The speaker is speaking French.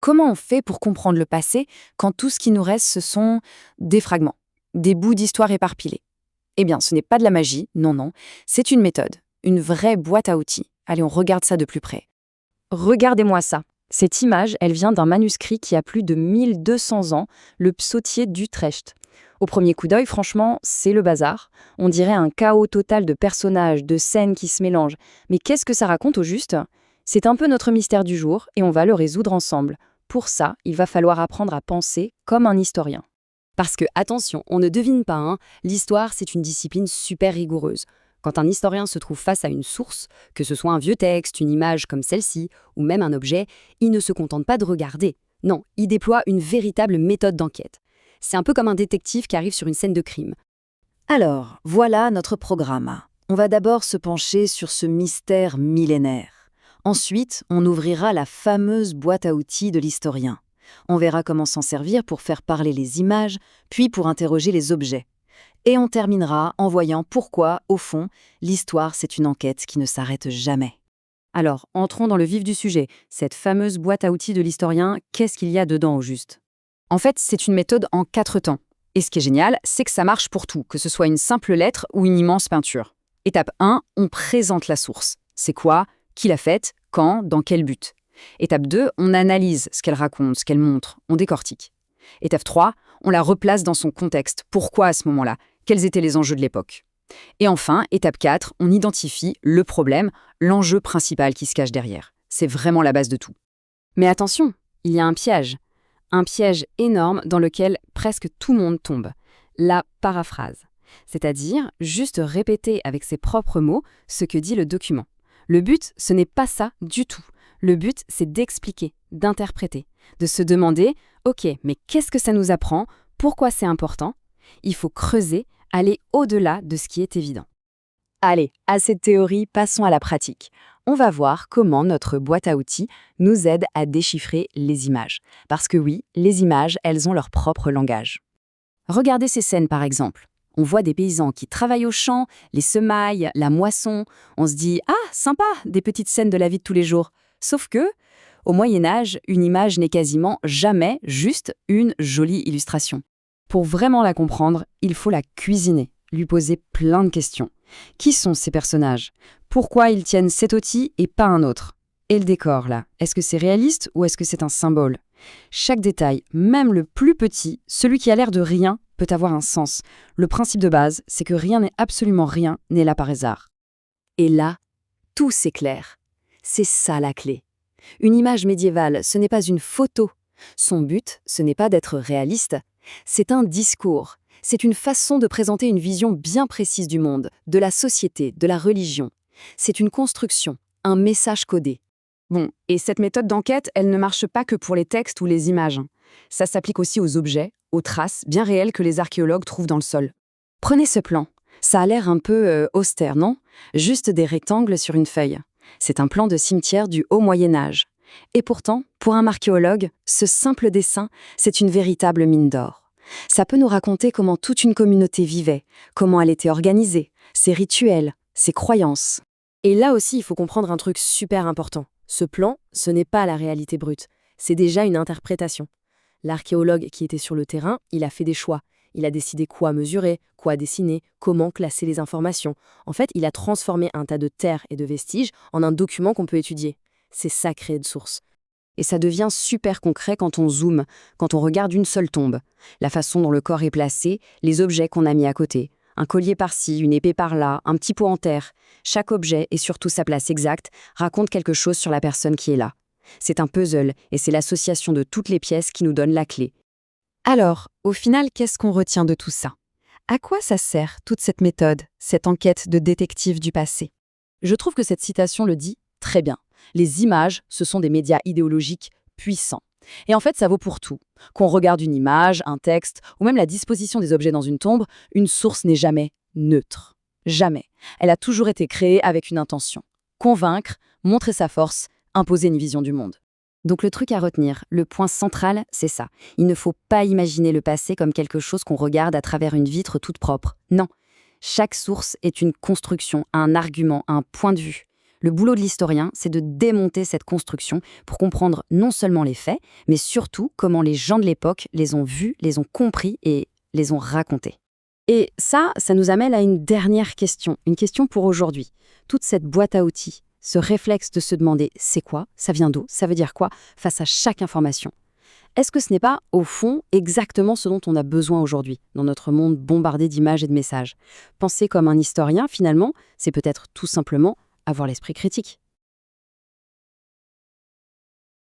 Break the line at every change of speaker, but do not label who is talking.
Comment on fait pour comprendre le passé quand tout ce qui nous reste, ce sont des fragments, des bouts d'histoire éparpillés? Eh bien, ce n'est pas de la magie, non, non, c'est une méthode, une vraie boîte à outils. Allez, on regarde ça de plus près. Regardez-moi ça. Cette image, elle vient d'un manuscrit qui a plus de 1200 ans, le Psautier d'Utrecht. Au premier coup d'œil, franchement, c'est le bazar. On dirait un chaos total de personnages, de scènes qui se mélangent. Mais qu'est-ce que ça raconte au juste? C'est un peu notre mystère du jour et on va le résoudre ensemble. Pour ça, il va falloir apprendre à penser comme un historien.
Parce que, attention, on ne devine pas, l'histoire, c'est une discipline super rigoureuse. Quand un historien se trouve face à une source, que ce soit un vieux texte, une image comme celle-ci, ou même un objet, il ne se contente pas de regarder. Non, il déploie une véritable méthode d'enquête. C'est un peu comme un détective qui arrive sur une scène de crime.
Alors, voilà notre programme. On va d'abord se pencher sur ce mystère millénaire. Ensuite, on ouvrira la fameuse boîte à outils de l'historien. On verra comment s'en servir pour faire parler les images, puis pour interroger les objets. Et on terminera en voyant pourquoi, au fond, l'histoire, c'est une enquête qui ne s'arrête jamais.
Alors, entrons dans le vif du sujet. Cette fameuse boîte à outils de l'historien, qu'est-ce qu'il y a dedans au juste?
En fait, c'est une méthode en 4 temps. Et ce qui est génial, c'est que ça marche pour tout, que ce soit une simple lettre ou une immense peinture. Étape 1, on présente la source. C'est quoi? Qui l'a faite? Quand? Dans quel but? Étape 2, on analyse ce qu'elle raconte, ce qu'elle montre, on décortique. Étape 3, on la replace dans son contexte. Pourquoi à ce moment-là? Quels étaient les enjeux de l'époque? Et enfin, étape 4, on identifie le problème, l'enjeu principal qui se cache derrière. C'est vraiment la base de tout.
Mais attention, il y a un piège. Un piège énorme dans lequel presque tout le monde tombe. La paraphrase. C'est-à-dire juste répéter avec ses propres mots ce que dit le document. Le but, ce n'est pas ça du tout. Le but, c'est d'expliquer, d'interpréter, de se demander « Ok, mais qu'est-ce que ça nous apprend? Pourquoi c'est important ?» Il faut creuser, aller au-delà de ce qui est évident.
Allez, assez de théorie, passons à la pratique. On va voir comment notre boîte à outils nous aide à déchiffrer les images. Parce que oui, les images, elles ont leur propre langage.
Regardez ces scènes par exemple. On voit des paysans qui travaillent au champ, les semailles, la moisson. On se dit « Ah, sympa, des petites scènes de la vie de tous les jours ». Sauf que, au Moyen-Âge, une image n'est quasiment jamais juste une jolie illustration. Pour vraiment la comprendre, il faut la cuisiner, lui poser plein de questions. Qui sont ces personnages? Pourquoi ils tiennent cet outil et pas un autre? Et le décor, là, est-ce que c'est réaliste ou est-ce que c'est un symbole? Chaque détail, même le plus petit, celui qui a l'air de rien, peut avoir un sens. Le principe de base, c'est que rien n'est absolument rien n'est là par hasard.
Et là, tout s'éclaire. C'est ça la clé. Une image médiévale, ce n'est pas une photo. Son but, ce n'est pas d'être réaliste. C'est un discours. C'est une façon de présenter une vision bien précise du monde, de la société, de la religion. C'est une construction, un message codé.
Bon, et cette méthode d'enquête, elle ne marche pas que pour les textes ou les images. Ça s'applique aussi aux objets, aux traces bien réelles que les archéologues trouvent dans le sol. Prenez ce plan. Ça a l'air un peu austère, non? Juste des rectangles sur une feuille. C'est un plan de cimetière du Haut Moyen-Âge. Et pourtant, pour un archéologue, ce simple dessin, c'est une véritable mine d'or. Ça peut nous raconter comment toute une communauté vivait, comment elle était organisée, ses rituels, ses croyances.
Et là aussi, il faut comprendre un truc super important. Ce plan, ce n'est pas la réalité brute. C'est déjà une interprétation. L'archéologue qui était sur le terrain, il a fait des choix. Il a décidé quoi mesurer, quoi dessiner, comment classer les informations. En fait, il a transformé un tas de terre et de vestiges en un document qu'on peut étudier. C'est ça créer de source. Et ça devient super concret quand on zoome, quand on regarde une seule tombe. La façon dont le corps est placé, les objets qu'on a mis à côté. Un collier par-ci, une épée par-là, un petit pot en terre. Chaque objet, et surtout sa place exacte, raconte quelque chose sur la personne qui est là. C'est un puzzle, et c'est l'association de toutes les pièces qui nous donne la clé.
Alors, au final, qu'est-ce qu'on retient de tout ça? À quoi ça sert, toute cette méthode, cette enquête de détective du passé?
Je trouve que cette citation le dit très bien. Les images, ce sont des médias idéologiques puissants. Et en fait, ça vaut pour tout. Qu'on regarde une image, un texte, ou même la disposition des objets dans une tombe, une source n'est jamais neutre. Jamais. Elle a toujours été créée avec une intention. Convaincre, montrer sa force, imposer une vision du monde. Donc le truc à retenir, le point central, c'est ça. Il ne faut pas imaginer le passé comme quelque chose qu'on regarde à travers une vitre toute propre. Non. Chaque source est une construction, un argument, un point de vue.
Le boulot de l'historien, c'est de démonter cette construction pour comprendre non seulement les faits, mais surtout comment les gens de l'époque les ont vus, les ont compris et les ont racontés.
Et ça nous amène à une dernière question, une question pour aujourd'hui. Toute cette boîte à outils, ce réflexe de se demander c'est quoi, ça vient d'où, ça veut dire quoi, face à chaque information. Est-ce que ce n'est pas, au fond, exactement ce dont on a besoin aujourd'hui, dans notre monde bombardé d'images et de messages? Penser comme un historien, finalement, c'est peut-être tout simplement avoir l'esprit critique.